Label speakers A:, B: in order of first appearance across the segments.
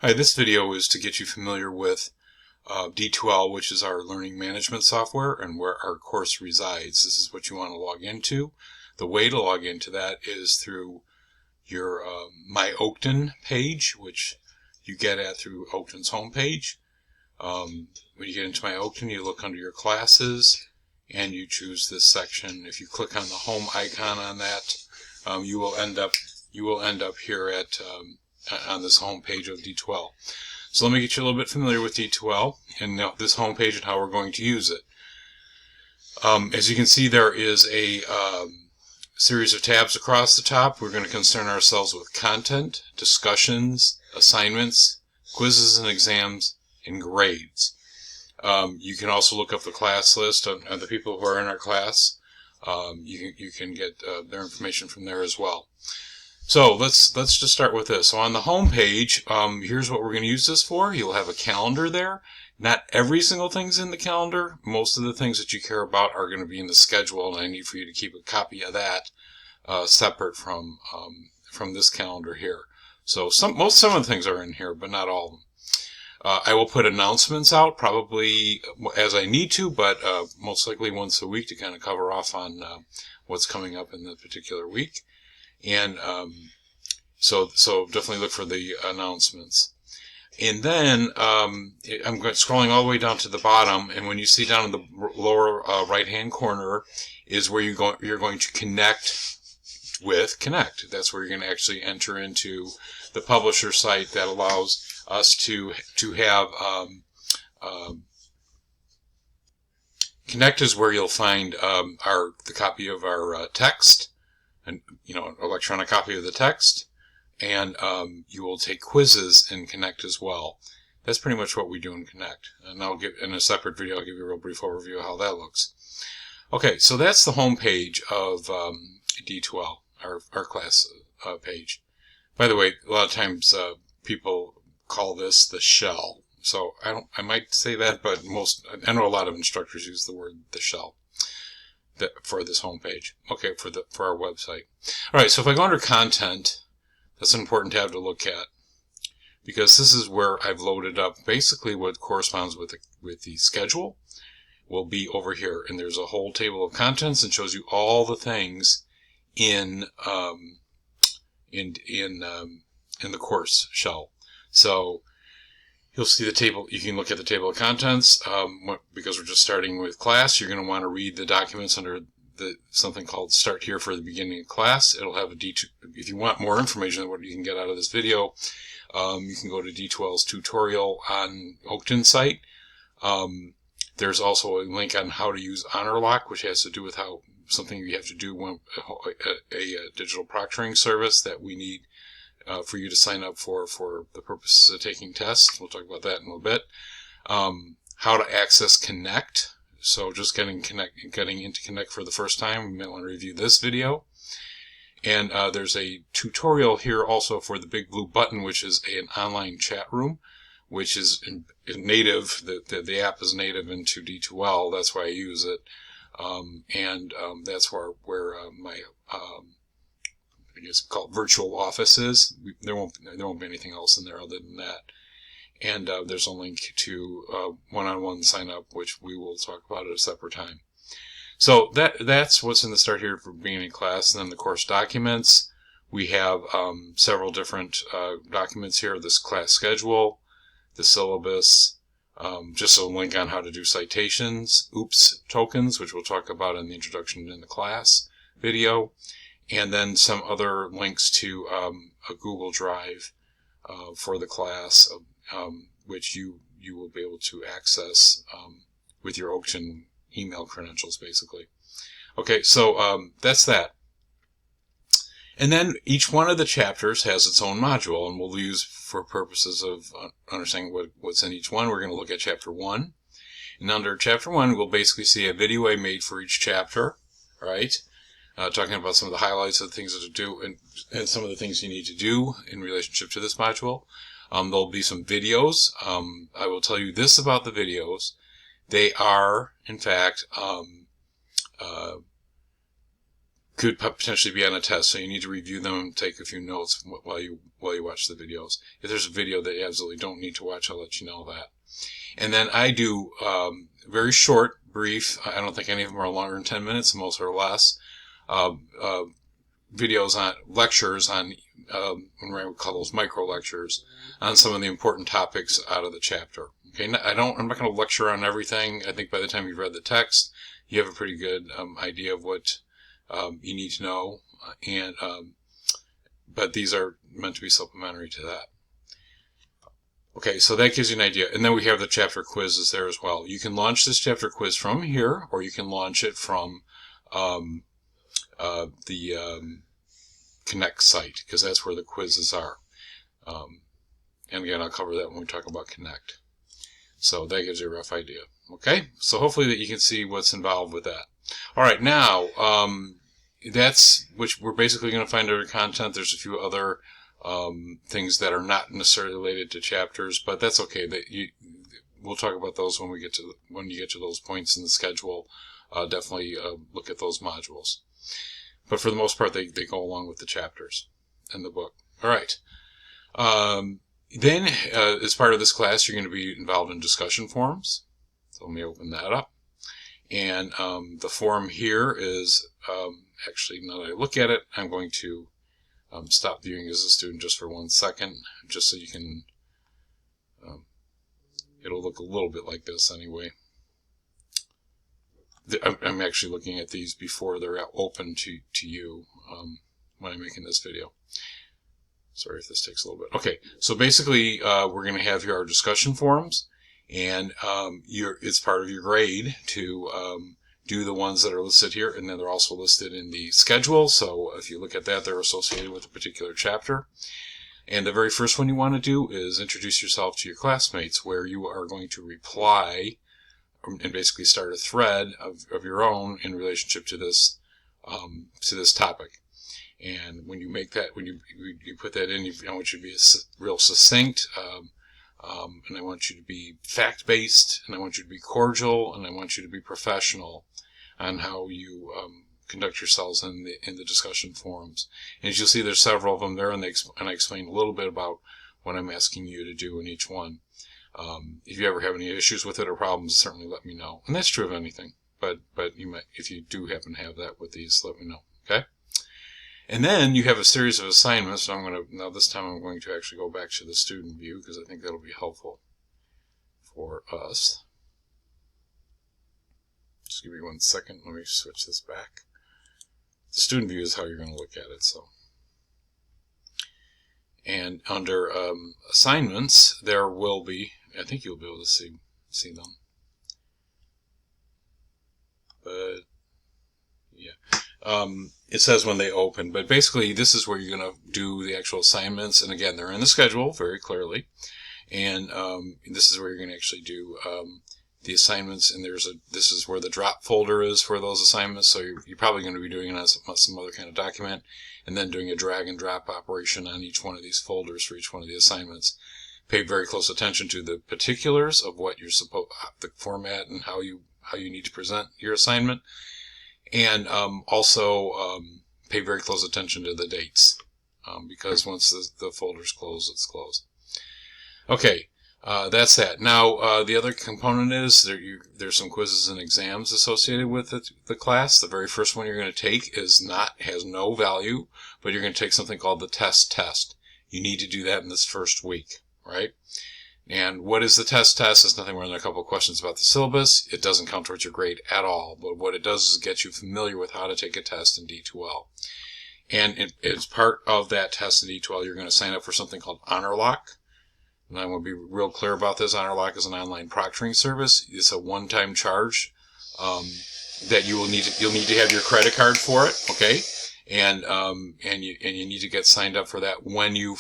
A: Hi, this video is to get you familiar with D2L, which is our learning management software, and where our course resides. This is what you want to log into. The way to log into that is through your My Oakton page, which you get at through Oakton's homepage. When you get into My Oakton, you look under your classes and you choose this section. If you click on the home icon on that, you will end up here at on this home page of D2L. So let me get you a little bit familiar with D2L and this home page and how we're going to use it. As you can see, there is a series of tabs across the top. We're going to concern ourselves with content, discussions, assignments, quizzes and exams, and grades. You can also look up the class list of the people who are in our class. You can get their information from there as well. So let's just start with this. So on the home page, here's what we're going to use this for. You'll have a calendar there. Not every single thing's in the calendar. Most of the things that you care about are going to be in the schedule, and I need for you to keep a copy of that separate from this calendar here. So some of the things are in here, but not all of them. I will put announcements out probably as I need to, but most likely once a week to kind of cover off on what's coming up in the particular week. And so definitely look for the announcements. And then I'm scrolling all the way down to the bottom, and when you see down in the lower right-hand corner is where you're going to connect with Connect. That's where you're going to actually enter into the publisher site that allows us to have Connect is where you'll find the copy of our text, and an electronic copy of the text, and you will take quizzes in Connect as well. That's pretty much what we do in Connect, and I'll give in a separate video. I'll give you a real brief overview of how that looks. Okay, so that's the home page of D2L, our class page. By the way, a lot of times people call this the shell. So I might say that, but I know a lot of instructors use the word the shell for this home page. Okay, for our website. All right, so if I go under content, that's an important tab to look at, because this is where I've loaded up basically what corresponds with the schedule will be over here, and there's a whole table of contents and shows you all the things in the course shell. So you'll see the table. You can look at the table of contents. Because we're just starting with class, you're going to want to read the documents under something called Start Here for the beginning of class. It'll have a D2. If you want more information on what you can get out of this video, you can go to D2L's tutorial on Oakton site. There's also a link on how to use HonorLock, which has to do with something you have to do when a digital proctoring service that we need for you to sign up for the purposes of taking tests. We'll talk about that in a little bit. How to access Connect. So just getting into Connect for the first time, we might want to review this video. And there's a tutorial here also for the big blue button, which is an online chat room, which is native. The app is native into D2L. That's why I use it. That's where my I guess called virtual office is. There won't be anything else in there other than that. And there's a link to one-on-one sign up, which we will talk about at a separate time. So that's what's in the Start Here for beginning class. And then the course documents. We have several different documents here. This class schedule, the syllabus, just a link on how to do citations, OOPS tokens, which we'll talk about in the introduction in the class video, and then some other links to a Google Drive for the class, which you will be able to access with your Oakton email credentials, basically. Okay, so that's that. And then each one of the chapters has its own module, and we'll use for purposes of understanding what's in each one. We're going to look at Chapter 1. And under Chapter 1, we'll basically see a video I made for each chapter, right? Talking about some of the highlights of the things that to do and some of the things you need to do in relationship to this module. There'll be some videos. I will tell you this about the videos. They are, in fact, could potentially be on a test, so you need to review them and take a few notes while you watch the videos. If there's a video that you absolutely don't need to watch, I'll let you know that. And then I do very short, brief, I don't think any of them are longer than 10 minutes, most are less, videos on lectures on, we call those micro lectures, on some of the important topics out of the chapter. Okay, I'm not going to lecture on everything. I think by the time you've read the text, you have a pretty good idea of what you need to know, and but these are meant to be supplementary to that. Okay, so that gives you an idea. And then we have the chapter quizzes there as well. You can launch this chapter quiz from here, or you can launch it from the Connect site, because that's where the quizzes are. And again, I'll cover that when we talk about Connect. So that gives you a rough idea. Okay, so hopefully that you can see what's involved with that. All right, now that's which we're basically going to find under content. There's a few other things that are not necessarily related to chapters, but that's okay. We'll talk about those when you get to those points in the schedule. Definitely look at those modules. But for the most part, they go along with the chapters in the book. All right. Then, as part of this class, you're going to be involved in discussion forums. So let me open that up. And the forum here is, actually, now that I look at it, I'm going to stop viewing as a student just for 1 second, just so you can, it'll look a little bit like this anyway. I'm actually looking at these before they're open to you when I'm making this video. Sorry if this takes a little bit. Okay, so basically we're going to have here our discussion forums, and it's part of your grade to do the ones that are listed here, and then they're also listed in the schedule. So if you look at that, they're associated with a particular chapter. And the very first one you want to do is introduce yourself to your classmates, where you are going to reply and basically start a thread of your own in relationship to this topic. And when you make that, when you put that in, I want you to be real succinct, and I want you to be fact-based, and I want you to be cordial, and I want you to be professional on how you conduct yourselves in the discussion forums. And as you'll see, there's several of them there, and I explain a little bit about what I'm asking you to do in each one. If you ever have any issues with it or problems, certainly let me know. And that's true of anything, but you might, if you do happen to have that with these, let me know. Okay. And then you have a series of assignments. So now this time I'm going to actually go back to the student view, because I think that'll be helpful for us. Just give me 1 second. Let me switch this back. The student view is how you're going to look at it. So, and under assignments, there will be, I think you'll be able to see them. But yeah. It says when they open, but basically this is where you're going to do the actual assignments. And again, they're in the schedule very clearly. And this is where you're going to actually do the assignments. And this is where the drop folder is for those assignments. So you're probably going to be doing it on some other kind of document, and then doing a drag and drop operation on each one of these folders for each one of the assignments. Pay very close attention to the particulars of what you're the format and how you need to present your assignment. And also pay very close attention to the dates, because once the folder's closed, it's closed. Okay, that's that. Now, the other component is there's some quizzes and exams associated with the class. The very first one you're going to take has no value, but you're going to take something called the test. You need to do that in this first week, right? And what is the test? It's nothing more than a couple of questions about the syllabus. It doesn't count towards your grade at all, but what it does is get you familiar with how to take a test in D2L. And as part of that test in D2L, you're going to sign up for something called HonorLock. And I want to be real clear about this. HonorLock is an online proctoring service. It's a one-time charge that you'll need to have your credit card for it, okay? And you need to get signed up for that when you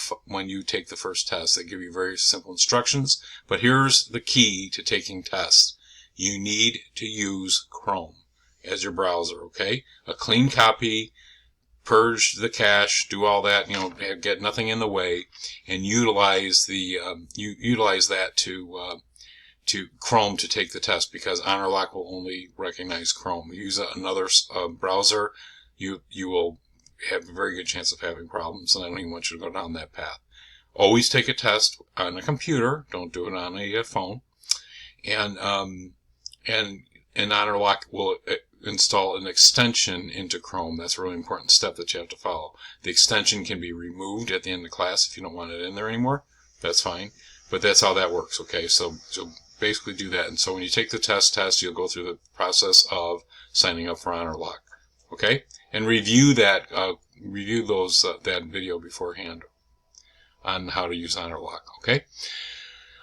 A: take the first test. They give you very simple instructions, but here's the key to taking tests. You need to use Chrome as your browser, okay? A clean copy, purge the cache, do all that, get nothing in the way, and utilize that to Chrome to take the test, because HonorLock will only recognize Chrome. Use another browser. you will have a very good chance of having problems, and I don't even want you to go down that path. Always take a test on a computer. Don't do it on a phone. And HonorLock will install an extension into Chrome. That's a really important step that you have to follow. The extension can be removed at the end of class if you don't want it in there anymore. That's fine. But that's how that works, okay? So basically do that. And so when you take the test, you'll go through the process of signing up for HonorLock, okay? And review that, that video beforehand on how to use HonorLock, okay?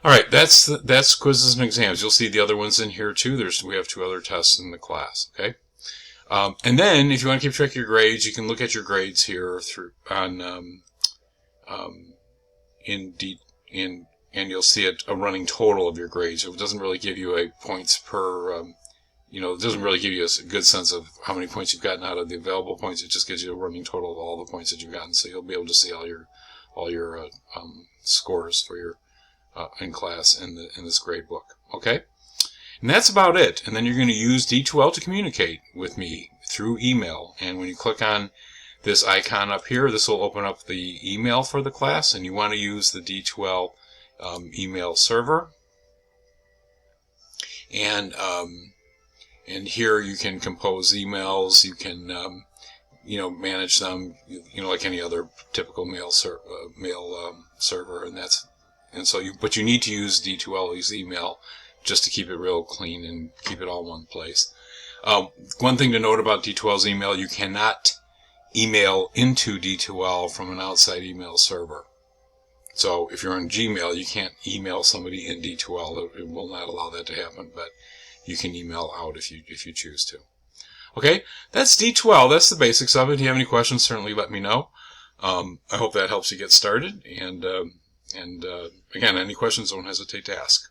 A: All right, that's quizzes and exams. You'll see the other ones in here too. We have 2 other tests in the class, okay? And then if you want to keep track of your grades, you can look at your grades here and you'll see a running total of your grades. It doesn't really give you a points per, it doesn't really give you a good sense of how many points you've gotten out of the available points. It just gives you a running total of all the points that you've gotten. So you'll be able to see all your scores for your in class in this grade book. Okay, and that's about it. And then you're going to use D2L to communicate with me through email. And when you click on this icon up here, this will open up the email for the class, and you want to use the D2L email server. And here you can compose emails. You can manage them, like any other typical mail server, but you need to use D2L's email just to keep it real clean and keep it all in one place. One thing to note about D2L's email: you cannot email into D2L from an outside email server. So if you're in Gmail, you can't email somebody in D2L. It will not allow that to happen, but you can email out if you choose to. Okay, that's D2L. That's the basics of it. If you have any questions, certainly let me know. I hope that helps you get started. And again, any questions, don't hesitate to ask.